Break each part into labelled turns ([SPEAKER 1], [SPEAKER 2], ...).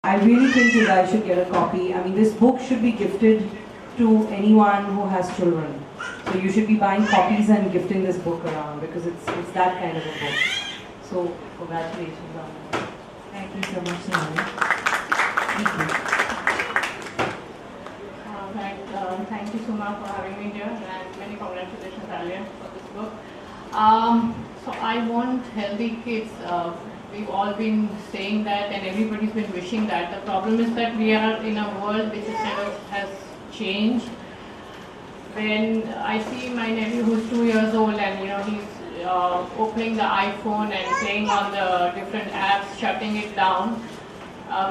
[SPEAKER 1] I really think you guys should get a copy. I mean, this book should be gifted to anyone who has children. So you should be buying copies and gifting this book around because it's that kind of a book. So congratulations on that.
[SPEAKER 2] Thank you so much, Sonali.
[SPEAKER 1] Thank you.
[SPEAKER 3] Thank you, Suma, for having me here, and many congratulations, Alia, for this book. So I want healthy kids. We've all been saying that, and everybody's been wishing that. The problem is that we are in a world which has changed. When I see my nephew who's 2 years old, and he's opening the iPhone and playing on the different apps, shutting it down,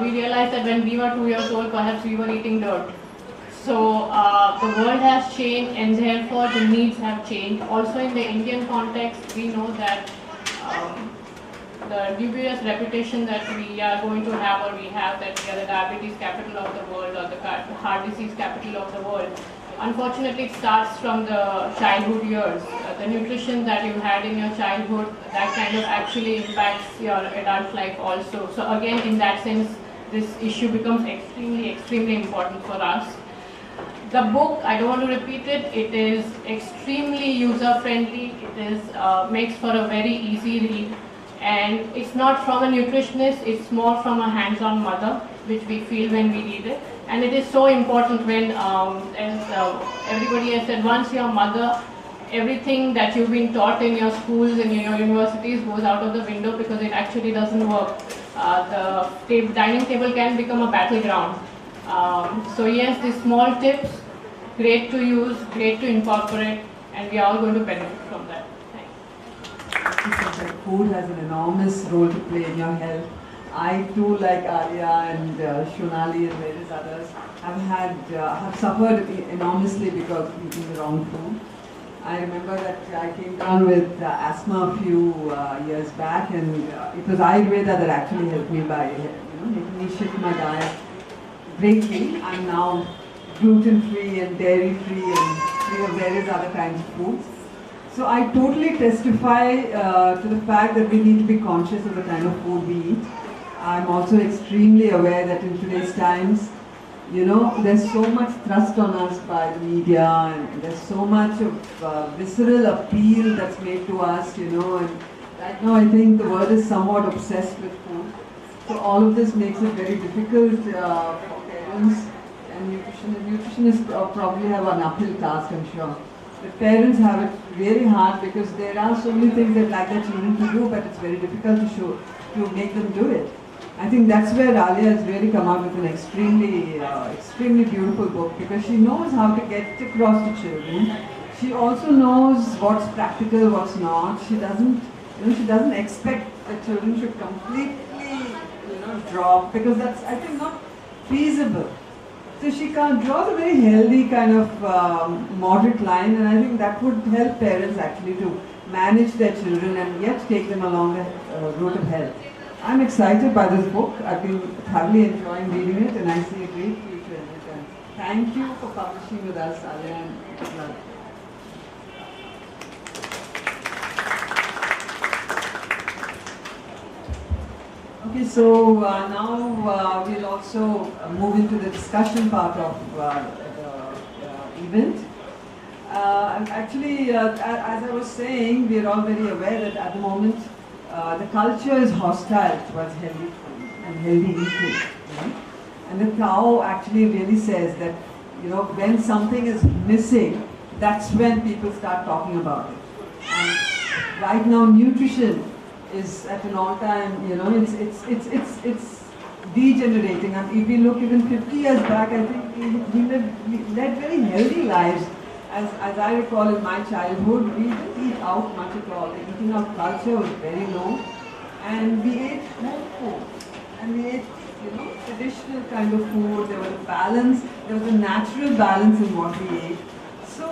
[SPEAKER 3] we realize that when we were 2 years old, perhaps we were eating dirt. So the world has changed, and therefore the needs have changed. Also in the Indian context, we know that the dubious reputation that we are going to have, or we have, that we are the diabetes capital of the world, or the heart disease capital of the world. Unfortunately, it starts from the childhood years. The nutrition that you had in your childhood, that kind of actually impacts your adult life also. So again, in that sense, this issue becomes extremely important for us. The book, I don't want to repeat it, it is extremely user-friendly. It makes for a very easy read. And it's not from a nutritionist, it's more from a hands-on mother, which we feel when we read it. And it is so important when, as everybody has said, once you're a mother, everything that you've been taught in your schools and your universities goes out of the window because it actually doesn't work. The dining table can become a battleground. So yes, these small tips, great to use, great to incorporate, and we are all going to benefit from that.
[SPEAKER 2] Food has an enormous role to play in your health. I too, like Alia and Shonali and various others, have suffered enormously because of eating the wrong food. I remember that I came down with asthma a few years back, and it was Ayurveda that actually helped me by making me shift my diet greatly. I'm now gluten-free and dairy-free and free of various other kinds of foods. So I totally testify to the fact that we need to be conscious of the kind of food we eat. I'm also extremely aware that in today's times, there's so much thrust on us by the media, and there's so much of visceral appeal that's made to us, and right now I think the world is somewhat obsessed with food. So all of this makes it very difficult for parents and nutritionists probably have an uphill task, I'm sure. The parents have it really hard because there are so many things they'd like their children to do, but it's very difficult to make them do it. I think that's where Alia has really come out with an extremely beautiful book, because she knows how to get across to children. She also knows what's practical, what's not. She doesn't expect that children should completely, drop, because that's, I think, not feasible. So she draws a very healthy kind of moderate line, and I think that would help parents actually to manage their children and yet take them along the route of health. I'm excited by this book. I've been thoroughly enjoying reading it, and I see a great future in it. And thank you for publishing with us, Alia and Prahlad. Okay, so now we'll also move into the discussion part of the event. Actually, as I was saying, we are all very aware that at the moment the culture is hostile towards healthy food and healthy eating. Right? And the Tao actually really says that when something is missing, that's when people start talking about it. And right now, nutrition is at an all-time, it's degenerating. And if we look even 50 years back, I think we led very healthy lives. As I recall in my childhood, we didn't eat out much at all. The eating out culture was very low, and we ate home food, and we ate traditional kind of food. There was a balance, there was a natural balance in what we ate. So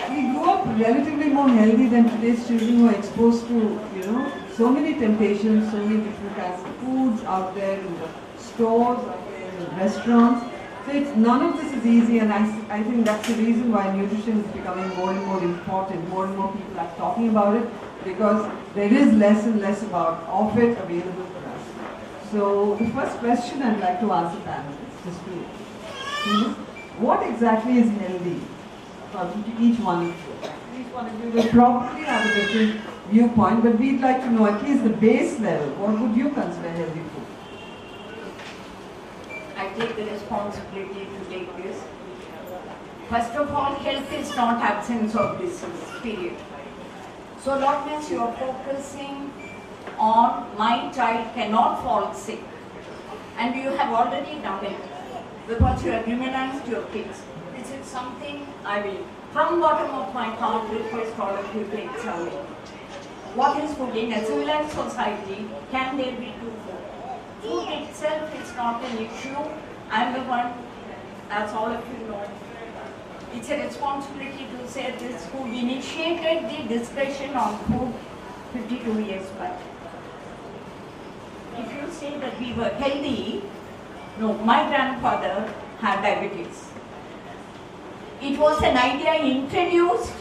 [SPEAKER 2] we grew up relatively more healthy than today's children who are exposed to, so many temptations, so many different kinds of foods out there in the stores, out there in the restaurants. So none of this is easy, and I think that's the reason why nutrition is becoming more and more important. More and more people are talking about it because there is less and less of it available for us. So the first question I'd like to ask the panelists, just to what exactly is healthy? To each one of you. Each one of you will probably have a different viewpoint, but we'd like to know at least the base level. What would you consider healthy food?
[SPEAKER 4] I take the responsibility to take this. First of all, health is not absence of disease, period. So long as you are focusing on my child cannot fall sick, and you have already done it because you have immunized your kids. This is something I will, from bottom of my heart, request all of you to examine. What is food in a civilized society? Can there be two food? Food itself is not an issue. I am the one, as all of you know. It's a responsibility to say this, who initiated the discussion on food 52 years back. If you say that we were healthy, no, my grandfather had diabetes. It was an idea introduced,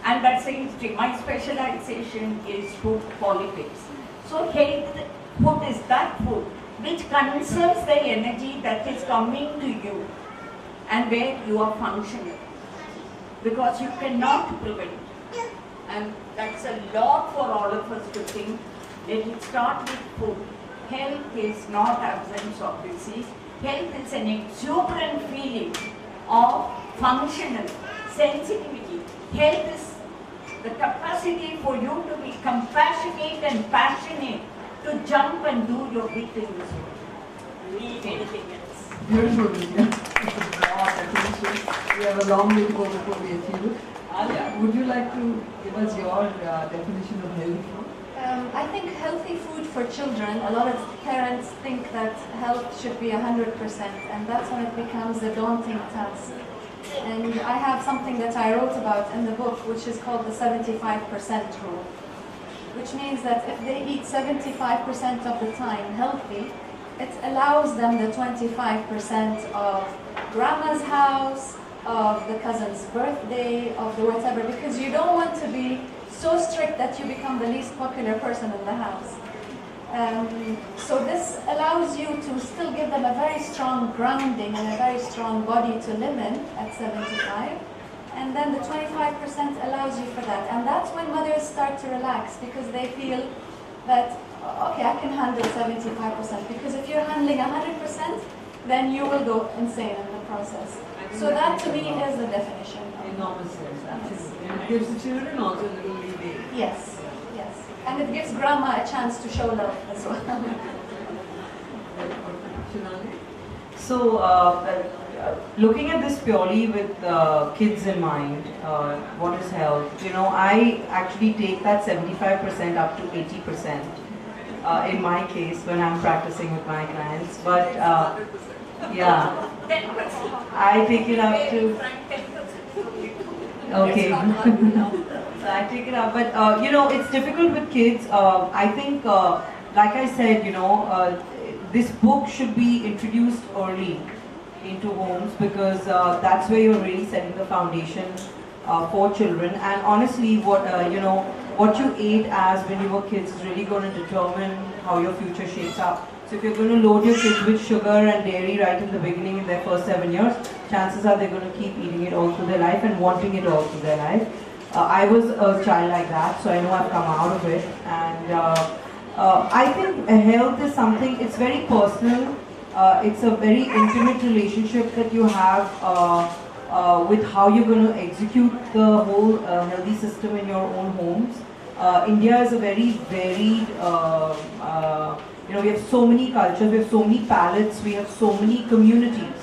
[SPEAKER 4] and that's the history. My specialization is food politics. So health food is that food which conserves the energy that is coming to you and where you are functioning. Because you cannot prevent. And that's a lot for all of us to think. Let it start with food. Health is not absence of disease. Health is an exuberant feeling of functional sensitivity. Health is the capacity for you to be compassionate and passionate, to jump and do your bit in this world. Leave anything else.
[SPEAKER 2] Beautiful, Vidya. It's a broad definition. We have a long way to go before we achieve it. Alia, would you like to give us your definition of healthy food?
[SPEAKER 5] I think healthy food for children, a lot of parents think that health should be 100%, and that's when it becomes a daunting task. And I have something that I wrote about in the book, which is called the 75% rule, which means that if they eat 75% of the time healthy, it allows them the 25% of grandma's house, of the cousin's birthday, of the whatever, because you don't want to be so strict that you become the least popular person in the house. So this allows you to still give them a very strong grounding and a very strong body to live in at 75. And then the 25% allows you for that. And that's when mothers start to relax, because they feel that, okay, I can handle 75%. Because if you're handling 100%, then you will go insane in the process. So that to me is the definition.
[SPEAKER 2] Enormous sense, absolutely. And it gives the children also a little leeway.
[SPEAKER 5] Yes, yes. And it gives grandma a chance to show love as well.
[SPEAKER 2] Shunali?
[SPEAKER 1] So, looking at this purely with kids in mind, what is health? You know, I actually take that 75% up to 80% in my case when I'm practicing with my clients. But yeah, I take it up to. Okay. So I take it up, but you know, it's difficult with kids. I think, like I said, you know, this book should be introduced early into homes, because that's where you're really setting the foundation for children. And honestly, what you know, what you ate as when you were kids is really going to determine how your future shapes up. So if you're going to load your kids with sugar and dairy right in the beginning in their first 7 years, chances are they're going to keep eating it all through their life and wanting it all through their life. I was a child like that, so I know I've come out of it. And I think health is something, it's very personal. It's a very intimate relationship that you have with how you're going to execute the whole healthy system in your own homes. India is a very varied, you know, we have so many cultures, we have so many palates, we have so many communities.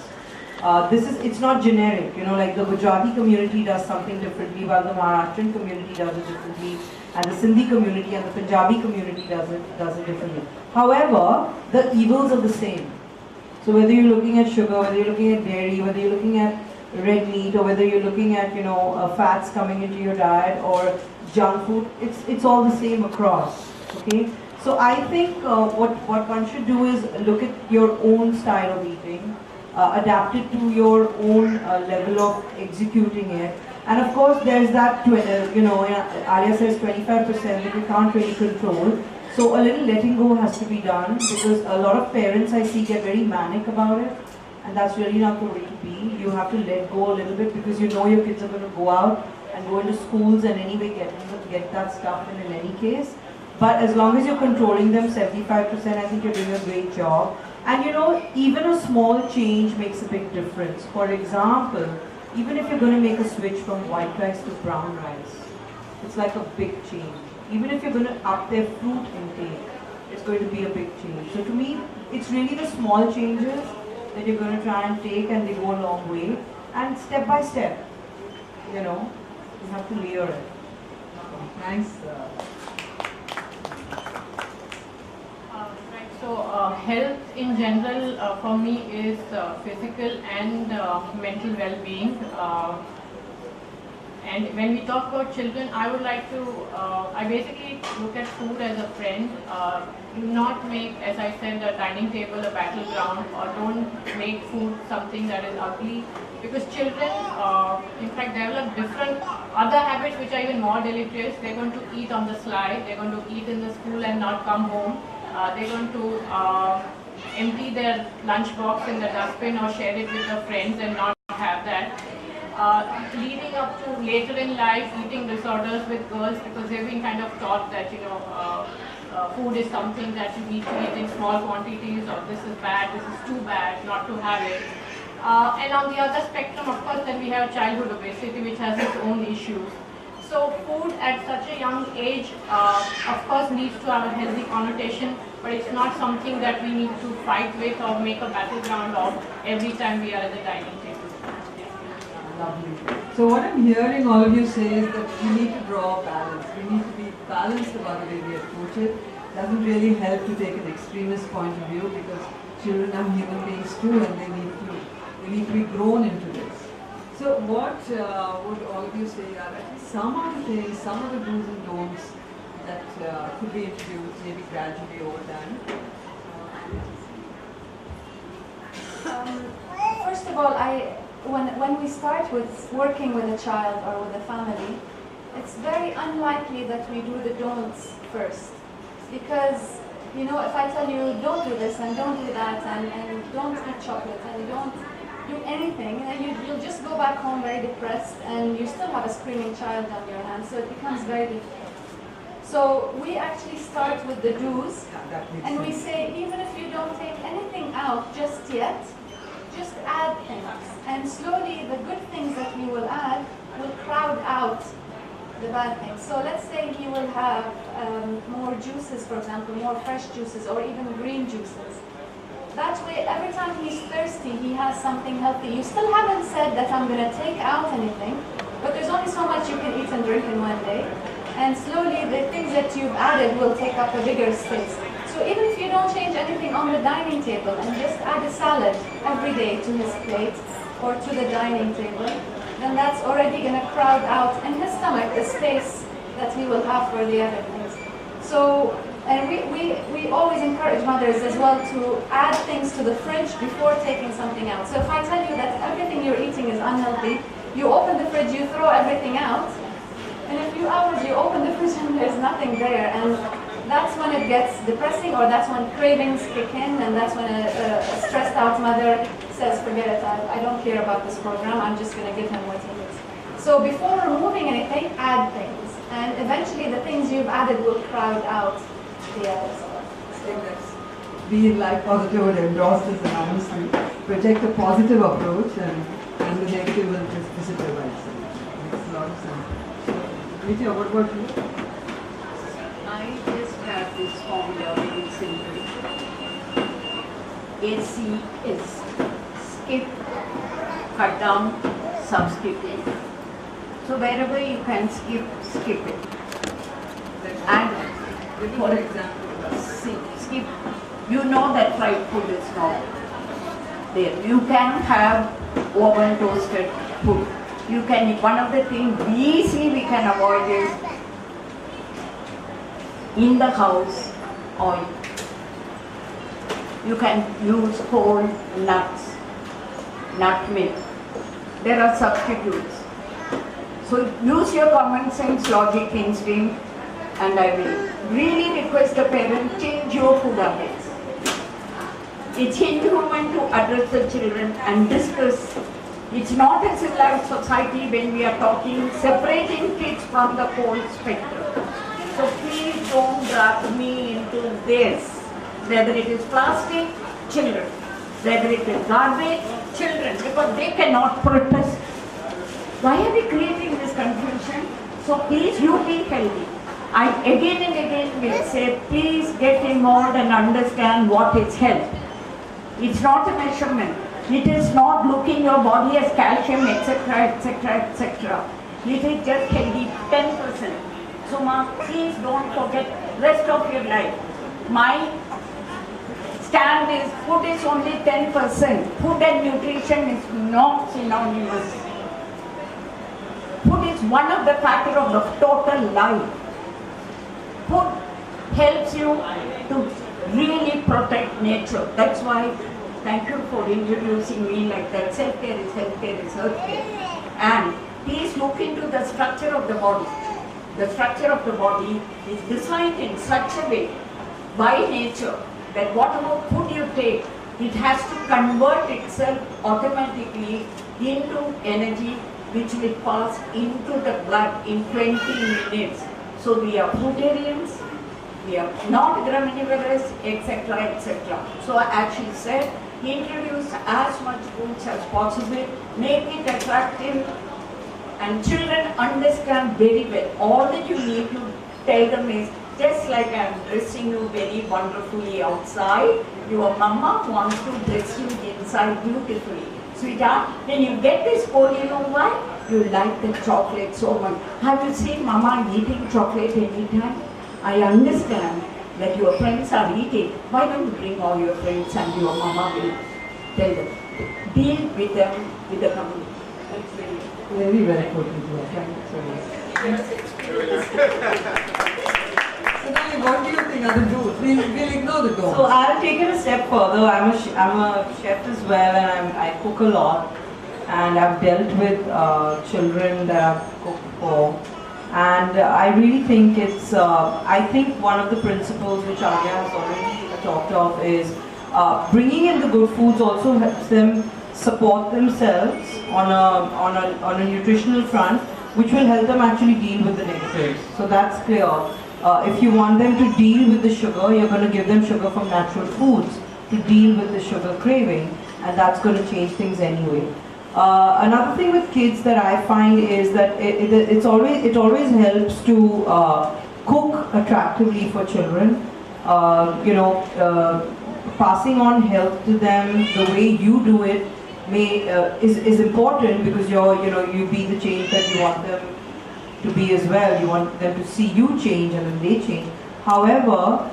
[SPEAKER 1] It's not generic, you know, like the Gujarati community does something differently, while the Maharashtrian community does it differently, and the Sindhi community and the Punjabi community does it differently. However, the evils are the same. So whether you're looking at sugar, whether you're looking at dairy, whether you're looking at red meat, or whether you're looking at, you know, fats coming into your diet, or junk food, it's all the same across, okay? So I think what one should do is look at your own style of eating, adapt it to your own level of executing it. And of course there's that, you know, Alia says 25% that you can't really control. So a little letting go has to be done because a lot of parents I see get very manic about it, and that's really not the way to be. You have to let go a little bit because you know your kids are going to go out and go into schools and anyway get that stuff in any case. But as long as you're controlling them 75%, I think you're doing a great job. And you know, even a small change makes a big difference. For example, even if you're going to make a switch from white rice to brown rice, it's like a big change. Even if you're going to up their fruit intake, it's going to be a big change. So to me, it's really the small changes that you're going to try and take, and they go a long way. And step by step, you know, you have to layer it.
[SPEAKER 2] Nice.
[SPEAKER 3] Right. So health in general for me is physical and mental well-being. And when we talk about children, I would like to, I basically look at food as a friend. Do not make, as I said, a dining table a battleground, or don't make food something that is ugly. Because children, in fact, develop different other habits which are even more deleterious. They're going to eat on the sly, they're going to eat in the school and not come home. They're going to empty their lunchbox in the dustbin or share it with their friends and not have that. Leading up to later in life, eating disorders with girls, because they've been kind of taught that, you know, food is something that you need to eat in small quantities, or this is bad, this is too bad, not to have it. And on the other spectrum, of course, then we have childhood obesity, which has its own issues. So food at such a young age, of course, needs to have a healthy connotation, but it's not something that we need to fight with or make a battleground of every time we are at the dining table.
[SPEAKER 2] Lovely. So what I'm hearing all of you say is that we need to draw a balance. We need to be balanced about the way we approach it. It doesn't really help to take an extremist point of view because children are human beings too, and they need to be grown into this. So what would all of you say are at least some of the things, some of the do's and don'ts that could be introduced maybe gradually over time?
[SPEAKER 5] First of all, when we start with working with a child or with a family, it's very unlikely that we do the don'ts first. Because, you know, if I tell you don't do this and don't do that and don't eat chocolate and don't do anything, you'll just go back home very depressed and you still have a screaming child on your hands, so it becomes very difficult. So we actually start with the do's, and we say even if you don't take anything out just yet, just add things. And slowly the good things that we will add will crowd out the bad things. So let's say he will have more juices, for example, more fresh juices or even green juices. That way, every time he's thirsty, he has something healthy. You still haven't said that I'm going to take out anything, but there's only so much you can eat and drink in one day. And slowly, the things that you've added will take up a bigger space. So even if you don't change anything on the dining table and just add a salad every day to his plate or to the dining table, then that's already going to crowd out in his stomach the space that he will have for the other things. So, and we always encourage mothers as well to add things to the fridge before taking something out. So if I tell you that everything you're eating is unhealthy, you open the fridge, you throw everything out, in a few hours you open the fridge and there's nothing there. And that's when it gets depressing, or that's when cravings kick in, and that's when a stressed out mother says, forget it, I don't care about this program, I'm just going to give him what he needs. So before removing anything, add things. And eventually the things you've added will crowd out the others.
[SPEAKER 2] Be in life positive and endorse this enormously. Project a positive approach and the negative will just disappear by itself. Makes a lot of sense. Nitya, what about you?
[SPEAKER 4] I just have this formula very simple. ACS. Skip, cut down, substitute. So wherever you can skip it. And
[SPEAKER 2] For example,
[SPEAKER 4] skip. You know that fried food is not there. You can have oven toasted food. You can, one of the things easily we can avoid is in the house oil. You can use whole nuts, nut milk. There are substitutes. So use your common sense, logic, instinct. and I will really request the parent, change your food habits. It's inhuman to address the children and discuss. It's not a civilized society when we are talking separating kids from the whole spectrum. So please don't drag me into this. Whether it is plastic, children. Whether it is garbage, children, because they cannot protest. Why are we creating this confusion? So please, you be healthy. I again and again will say, please get involved and understand what is health. It's not a measurement. It is not looking your body as calcium, etc., etc., etc. It is just healthy, 10%. So ma, please don't forget rest of your life. My stand is food is only 10%. Food and nutrition is not synonymous. Food is one of the factors of the total life. Food helps you to really protect nature. That's why, thank you for introducing me like that. Self-care is healthcare is healthcare. And please look into the structure of the body. The structure of the body is designed in such a way by nature that whatever food you take, it has to convert itself automatically into energy which will pass into the blood in 20 minutes. So we are fruitarians, we are not graminivorous, etc., etc. So as she said, introduce as much foods as possible, make it attractive, and children understand very well. All that you need to tell them is, just like I am dressing you very wonderfully outside, your mama wants to dress you inside beautifully. Sweetheart, when you get this bowl, you know why? You like the chocolate so much. Have you seen mama eating chocolate anytime? I understand that your friends are eating. Why don't you bring all your friends and your mama will tell them. Deal with them with the company. That's
[SPEAKER 2] Very well put, Vidya. Thank you so much. Sonali, what do you think are the rules? We'll ignore the
[SPEAKER 1] So
[SPEAKER 2] doors.
[SPEAKER 1] I'll take it a step further. I'm a chef as well, and I cook a lot. And I've dealt with children that I've cooked for. And I really think it's, I think one of the principles which Arya has already talked of is bringing in the good foods also helps them support themselves on a nutritional front, which will help them actually deal with the negatives. So that's clear. If you want them to deal with the sugar, you're going to give them sugar from natural foods to deal with the sugar craving, and that's going to change things anyway. Another thing with kids that I find is that it always helps to cook attractively for children. Passing on health to them the way you do it is important, because you be the change that you want them to be as well. You want them to see you change and then they change. However,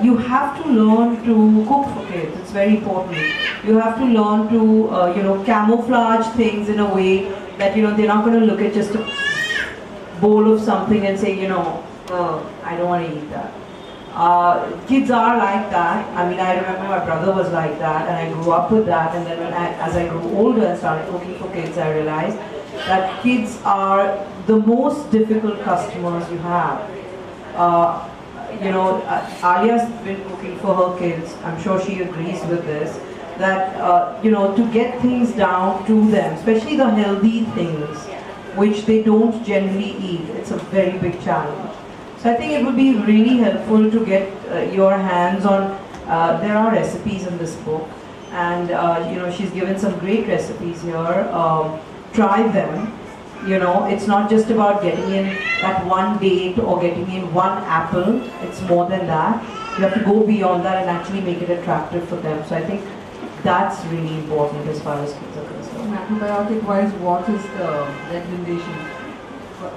[SPEAKER 1] you have to learn to cook for kids. It's very important. You have to learn to camouflage things in a way that they're not going to look at just a bowl of something and say, I don't want to eat that. Kids are like that. I mean, I remember my brother was like that, and I grew up with that. And then as I grew older and started cooking for kids, I realized that kids are the most difficult customers you have. Alia's been cooking for her kids. I'm sure she agrees with this. That to get things down to them, especially the healthy things, which they don't generally eat, it's a very big challenge. So I think it would be really helpful to get your hands on. There are recipes in this book, and she's given some great recipes here. Try them. It's not just about getting in that one date or getting in one apple. It's more than that. You have to go beyond that and actually make it attractive for them. So I think that's really important as far as kids are concerned.
[SPEAKER 2] Macrobiotic-wise, what is the recommendation for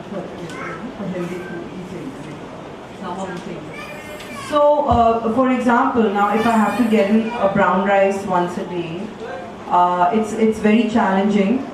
[SPEAKER 2] healthy food eating? Some of the things.
[SPEAKER 1] So, for example, now if I have to get in a brown rice once a day, it's very challenging.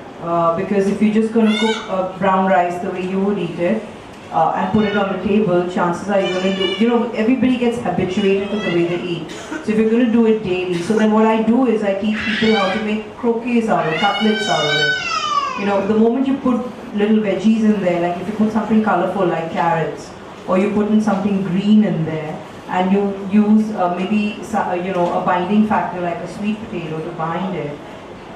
[SPEAKER 1] Because if you're just going to cook a brown rice the way you would eat it and put it on the table, chances are you're going to do, everybody gets habituated to the way they eat. So if you're going to do it daily, so then what I do is I teach people how to make croquets out of it, cutlets out of it. The moment you put little veggies in there, like if you put something colorful like carrots, or you put in something green in there, and you use maybe a binding factor like a sweet potato to bind it,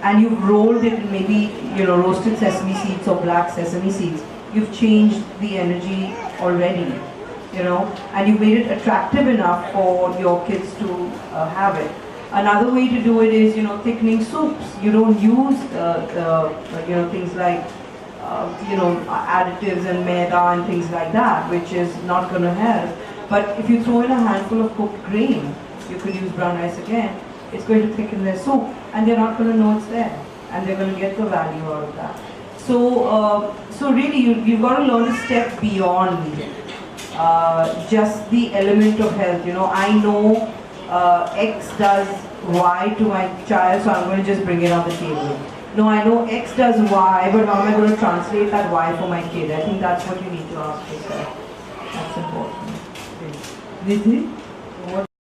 [SPEAKER 1] and you've rolled it in maybe roasted sesame seeds or black sesame seeds, you've changed the energy already, and you made it attractive enough for your kids to have it. Another way to do it is, thickening soups. You don't use things like additives and maida and things like that, which is not going to help. But if you throw in a handful of cooked grain, you could use brown rice again, it's going to thicken their soup, and they're not going to know it's there, and they're going to get the value out of that. So, so really, you've got to learn to step beyond just the element of health. I know X does Y to my child, so I'm going to just bring it on the table. No, I know X does Y, but how am I going to translate that Y for my kid? I think that's what you need to ask yourself. That's important.
[SPEAKER 2] Nidhi?